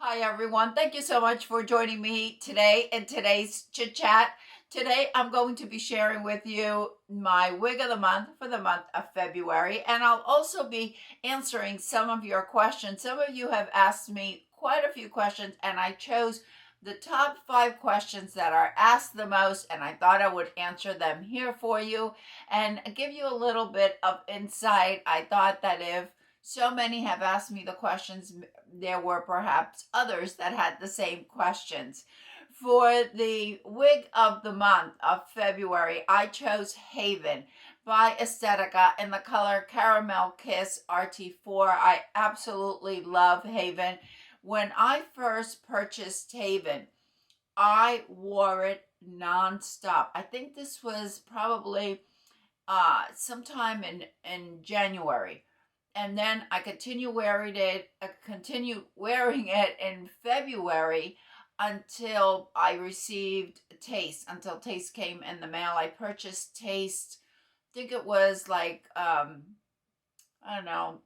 Hi everyone. Thank you so much for joining me today in today's chit chat. Today I'm going to be sharing with you my wig of the month for the month of February, and I'll also be answering some of your questions. Some of you have asked me quite a few questions, and I chose the top 5 questions that are asked the most, and I thought I would answer them here for you and give you a little bit of insight. I thought that if so many have asked me the questions, there were perhaps others that had the same questions. For the wig of the month of February, I chose Haven by Aesthetica in the color Caramel Kiss RT4. I absolutely love Haven. When I first purchased Haven, I wore it nonstop. I think this was probably sometime in January, and then I continue wearing it in February until I received Taste. Until Taste came in the mail, I purchased Taste. I think it was like I don't know,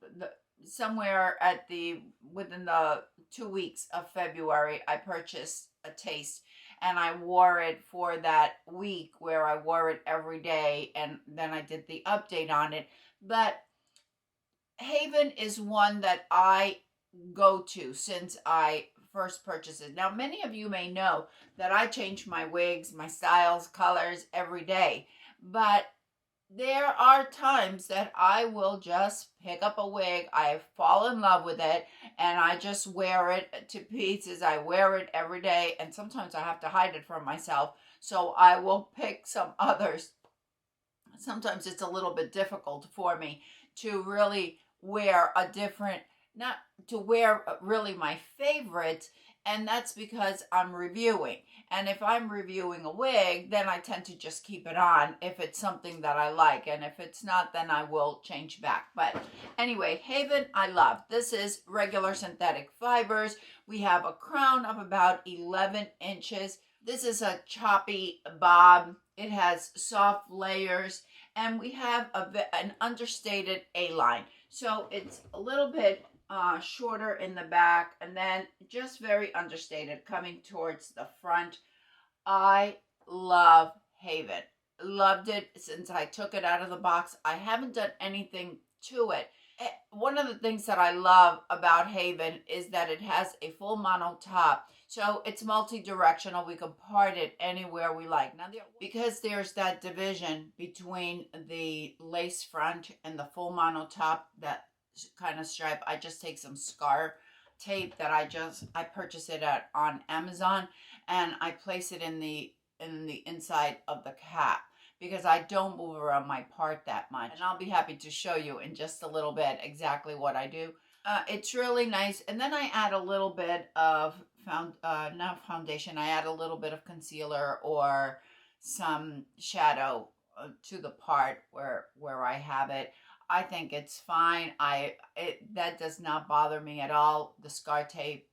somewhere at the within the 2 weeks of February, I purchased a Taste, and I wore it for that week where I wore it every day, and then I did the update on it. But Haven is one that I go to since I first purchased it. Now, many of you may know that I change my wigs, my styles, colors every day, but there are times that I will just pick up a wig. I fall in love with it and I just wear it to pieces. I wear it every day, and sometimes I have to hide it from myself. So I will pick some others. Sometimes it's a little bit difficult for me to really wear a different, not to wear really my favorite, and that's because I'm reviewing. And if I'm reviewing a wig, then I tend to just keep it on if it's something that I like, and if it's not, then I will change back. But anyway, Haven I love. This is regular synthetic fibers. We have a crown of about 11 inches. This is a choppy bob. It has soft layers, and we have an understated A-line. So it's a little bit shorter in the back, and then just very understated coming towards the front. I love Haven. Loved it since I took it out of the box. I haven't done anything to it. One of the things that I love about Haven is that it has a full mono top. So it's multi-directional. We can part it anywhere we like. Now, because there's that division between the lace front and the full mono top, that kind of stripe, I just take some scar tape that I purchase it on Amazon, and I place it in the inside of the cap, because I don't move around my part that much. And I'll be happy to show you in just a little bit exactly what I do. It's really nice. And then I add a little bit of not foundation, I add a little bit of concealer or some shadow to the part where I have it. I think it's fine. That does not bother me at all. The scar tape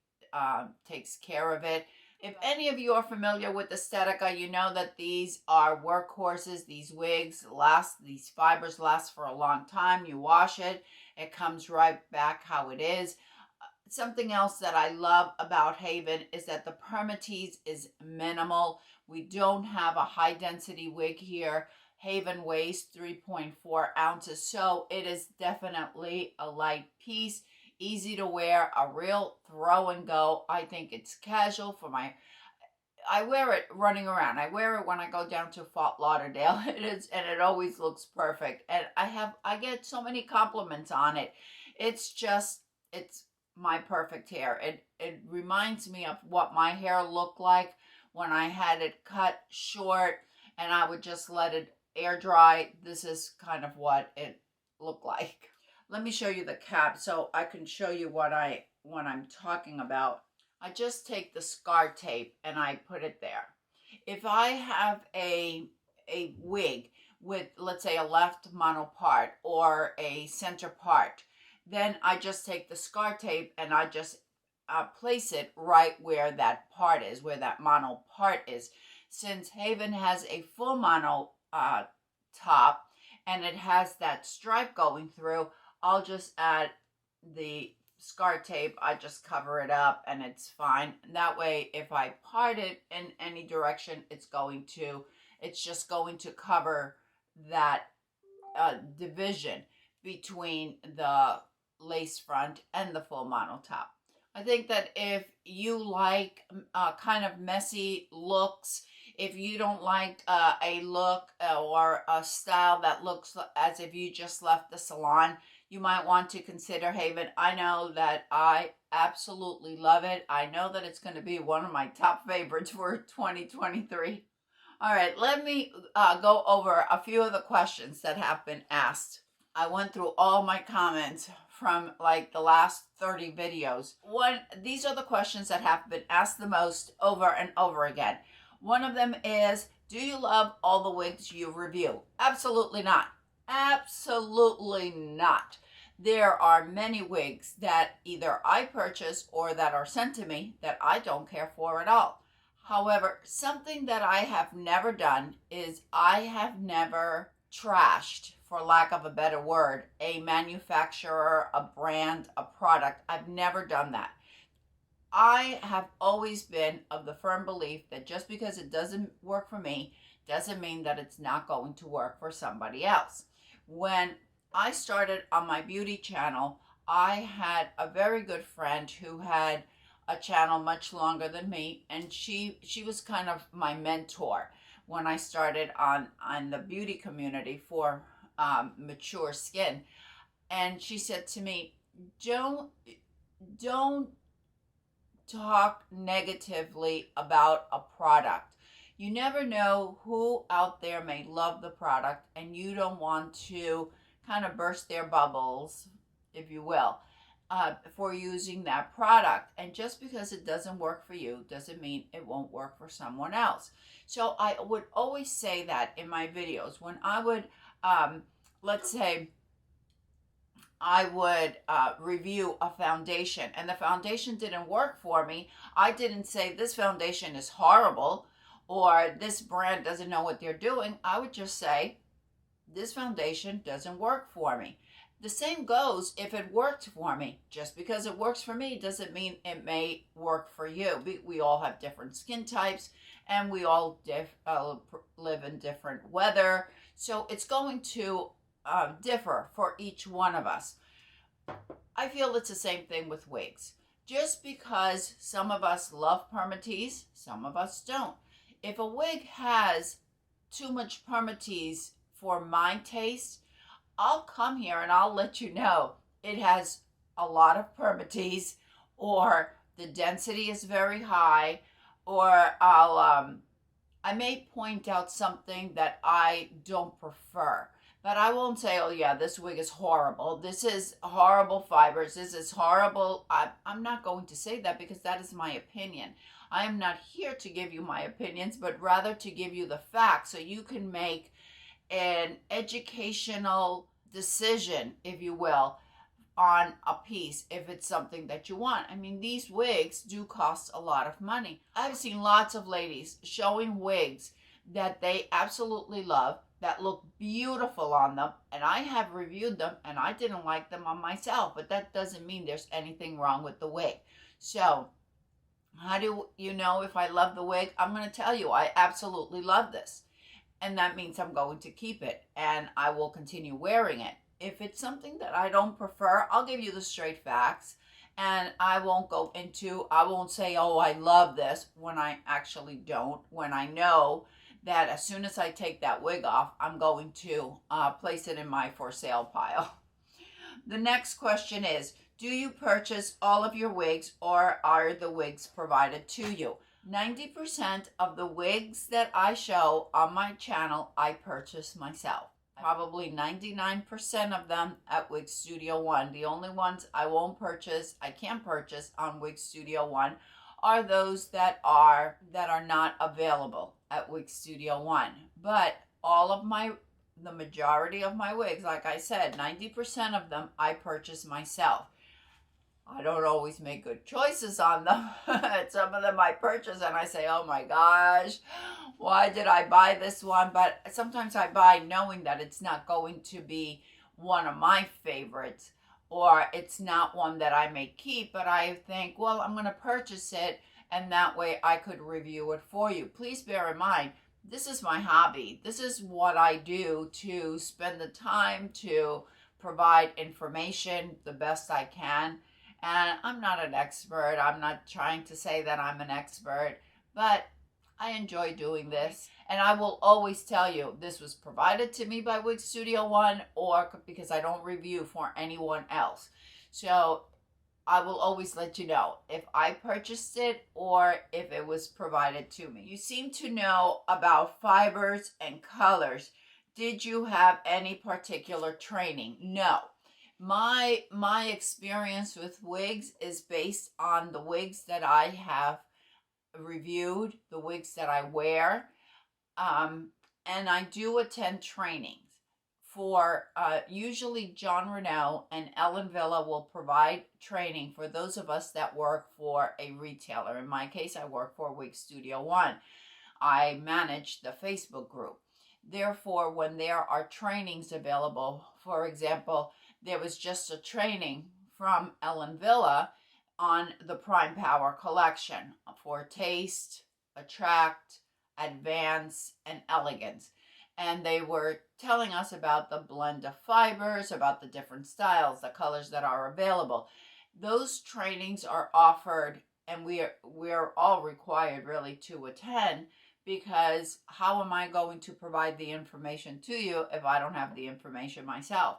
takes care of it. If any of you are familiar with Aesthetica, you know that these are workhorses. These wigs last, these fibers last for a long time. You wash it, it comes right back how it is. Something else that I love about Haven is that the permatease is minimal. We don't have a high density wig here. Haven weighs 3.4 ounces, so it is definitely a light piece. Easy to wear, a real throw and go. I think it's casual for I wear it running around. I wear it when I go down to Fort Lauderdale. It is, and it always looks perfect. And I get so many compliments on it. It's my perfect hair. It reminds me of what my hair looked like when I had it cut short and I would just let it air dry. This is kind of what it looked like. Let me show you the cap so I can show you what I'm talking about. I just take the scar tape and I put it there. If I have a wig with, let's say, a left mono part or a center part, then I just take the scar tape and I just place it right where that part is, where that mono part is. Since Haven has a full mono top and it has that stripe going through, I'll just add the scar tape, I just cover it up and it's fine. That way, if I part it in any direction, it's just going to cover that division between the lace front and the full monotop. I think that if you like kind of messy looks, if you don't like a look or a style that looks as if you just left the salon, you might want to consider Haven. I know that I absolutely love it. I know that it's going to be one of my top favorites for 2023. All right, let me go over a few of the questions that have been asked. I went through all my comments from like the last 30 videos. These are the questions that have been asked the most over and over again. One of them is, do you love all the wigs you review? Absolutely not. Absolutely not. There are many wigs that either I purchase or that are sent to me that I don't care for at all. However, something that I have never done is I have never trashed, for lack of a better word, a manufacturer, a brand, a product. I've never done that. I have always been of the firm belief that just because it doesn't work for me doesn't mean that it's not going to work for somebody else. When I started on my beauty channel, I had a very good friend who had a channel much longer than me, and she was kind of my mentor when I started on the beauty community for mature skin. And she said to me, don't talk negatively about a product. You never know who out there may love the product, and you don't want to kind of burst their bubbles, if you will, for using that product. And just because it doesn't work for you doesn't mean it won't work for someone else. So I would always say that in my videos when I would, let's say, I would review a foundation and the foundation didn't work for me. I didn't say this foundation is horrible or this brand doesn't know what they're doing. I would just say this foundation doesn't work for me. The same goes if it worked for me. Just because it works for me doesn't mean it may work for you. We all have different skin types and we all live in different weather. So it's going to differ for each one of us. I feel it's the same thing with wigs. Just because some of us love permatease, some of us don't. If a wig has too much permatease for my taste, I'll come here and I'll let you know it has a lot of permatease, or the density is very high, or I may point out something that I don't prefer. But I won't say, oh yeah, this wig is horrible. This is horrible fibers. This is horrible. I'm not going to say that because that is my opinion. I am not here to give you my opinions, but rather to give you the facts so you can make an educational decision, if you will, on a piece if it's something that you want. I mean, these wigs do cost a lot of money. I've seen lots of ladies showing wigs that they absolutely love, that look beautiful on them, and I have reviewed them and I didn't like them on myself, but that doesn't mean there's anything wrong with the wig. So how do you know if I love the wig? I'm going to tell you, I absolutely love this, and that means I'm going to keep it and I will continue wearing it. If it's something that I don't prefer, I'll give you the straight facts, and I won't say, oh, I love this, when I actually don't, when I know that as soon as I take that wig off, I'm going to place it in my for sale pile. The next question is, do you purchase all of your wigs or are the wigs provided to you? 90% of the wigs that I show on my channel, I purchase myself. Probably 99% of them at Wig Studio One. The only ones I can't purchase on Wig Studio One are those that are not available at Wig Studio One. But the majority of my wigs, like I said, 90% of them I purchase myself. I don't always make good choices on them. Some of them I purchase and I say, oh my gosh, why did I buy this one? But sometimes I buy knowing that it's not going to be one of my favorites, or it's not one that I may keep, but I think, well, I'm going to purchase it and that way I could review it for you. Please bear in mind, this is my hobby. This is what I do to spend the time to provide information the best I can. And I'm not an expert. I'm not trying to say that I'm an expert, but I enjoy doing this. And I will always tell you this was provided to me by WIG Studio One, or because I don't review for anyone else. So I will always let you know if I purchased it or if it was provided to me. You seem to know about fibers and colors. Did you have any particular training? No. My experience with wigs is based on the wigs that I have reviewed, the wigs that I wear, and I do attend trainings for usually John Renault and Ellen Villa will provide training for those of us that work for a retailer. In my case, I work for WIG Studio One. I manage the Facebook group. Therefore, when there are trainings available, for example, there was just a training from Ellen Villa on the Prime Power collection for taste, attract, advance, and elegance. And they were telling us about the blend of fibers, about the different styles, the colors that are available. Those trainings are offered, and we're all required really to attend, because how am I going to provide the information to you if I don't have the information myself?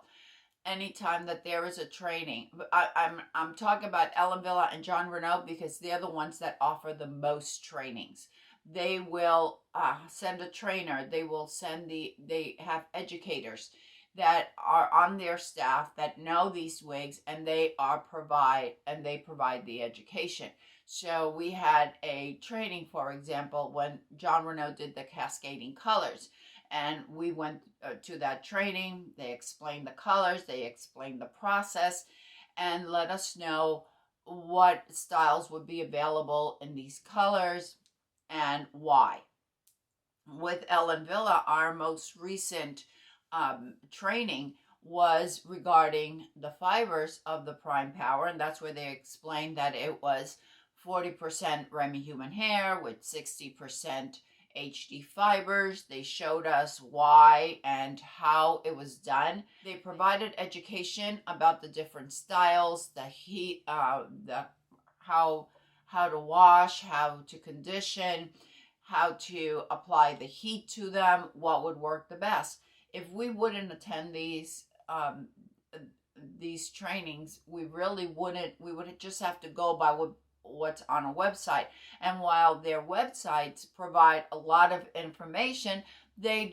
Anytime that there is a training, I'm talking about Ellen Villa and John Renault because they're the ones that offer the most trainings. They will send a trainer. They have educators that are on their staff that know these wigs, and they provide the education. So we had a training, for example, when John Renault did the cascading colors. And we went to that training. They explained the colors, they explained the process, and let us know what styles would be available in these colors and why. With Ellen Villa, our most recent training was regarding the fibers of the Prime Power, and that's where they explained that it was 40% Remy human hair with 60% HD fibers. They showed us why and how it was done. They provided education about the different styles, the heat, the how to wash, how to condition, how to apply the heat to them, what would work the best. If we wouldn't attend these trainings, we really wouldn't. We would just have to go by what's on a website. And while their websites provide a lot of information, they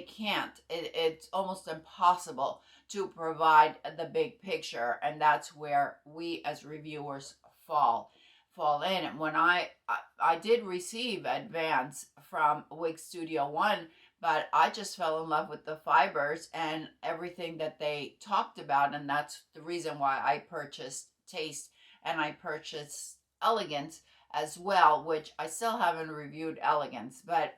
can't. It's almost impossible to provide the big picture, and that's where we as reviewers fall in. And when I did receive advance from WIG Studio One, but I just fell in love with the fibers and everything that they talked about, and that's the reason why I purchased Taste and I purchased Elegance as well, which I still haven't reviewed Elegance, but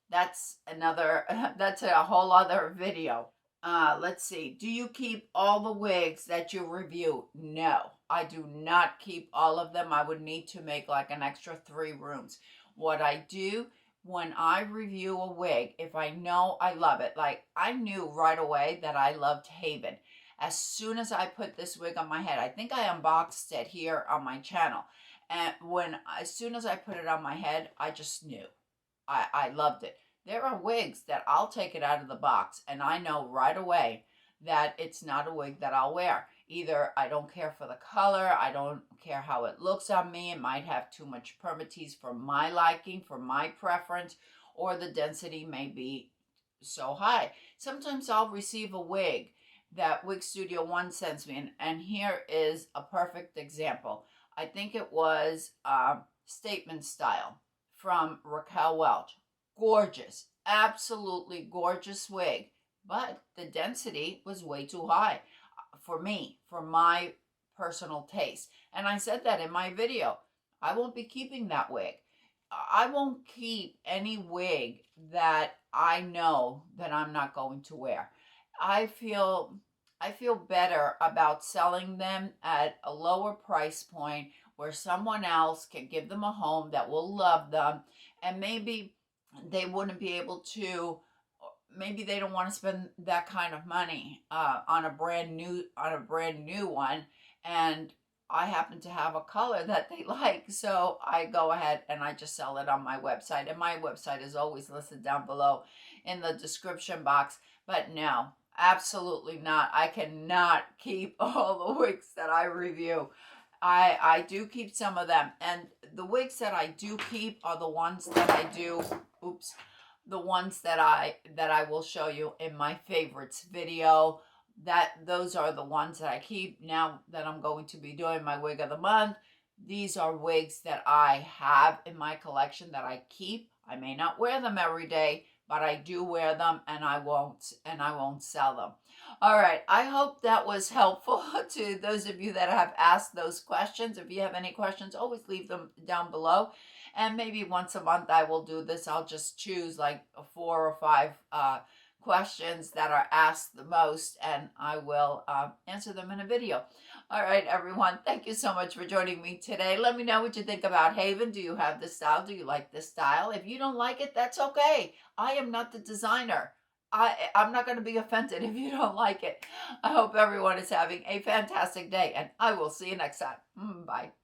that's a whole other video. Let's see. Do you keep all the wigs that you review? No, I do not keep all of them. I would need to make like an extra 3 rooms. What I do when I review a wig, if I know I love it, like I knew right away that I loved Haven. As soon as I put this wig on my head, I think I unboxed it here on my channel. And as soon as I put it on my head, I just knew. I loved it. There are wigs that I'll take it out of the box and I know right away that it's not a wig that I'll wear. Either I don't care for the color, I don't care how it looks on me, it might have too much permatease for my liking, for my preference, or the density may be so high. Sometimes I'll receive a wig that WIG Studio One sends me, and here is a perfect example. I think it was Statement Style from Raquel Welch. Gorgeous, absolutely gorgeous wig, but the density was way too high for me, for my personal taste. And I said that in my video. I won't be keeping that wig. I won't keep any wig that I know that I'm not going to wear. I feel I feel better about selling them at a lower price point where someone else can give them a home that will love them, and maybe they wouldn't be able to, maybe they don't want to spend that kind of money on a brand new one, and I happen to have a color that they like, so I go ahead and I just sell it on my website, and my website is always listed down below in the description box. But no, absolutely not. I cannot keep all the wigs that I review. I do keep some of them, and the wigs that I do keep are the ones that I do. Oops, the ones that I will show you in my favorites video. Those are the ones that I keep. Now that I'm going to be doing my wig of the month, these are wigs that I have in my collection that I keep. I may not wear them every day, but I do wear them, and I won't sell them. All right, I hope that was helpful to those of you that have asked those questions. If you have any questions, always leave them down below. And maybe once a month I will do this. I'll just choose like 4 or 5 questions that are asked the most, and I will answer them in a video. All right, everyone, thank you so much for joining me today. Let me know what you think about Haven. Do you have this style? Do you like this style? If you don't like it, that's okay. I am not the designer. I'm not going to be offended if you don't like it. I hope everyone is having a fantastic day, and I will see you next time. Bye.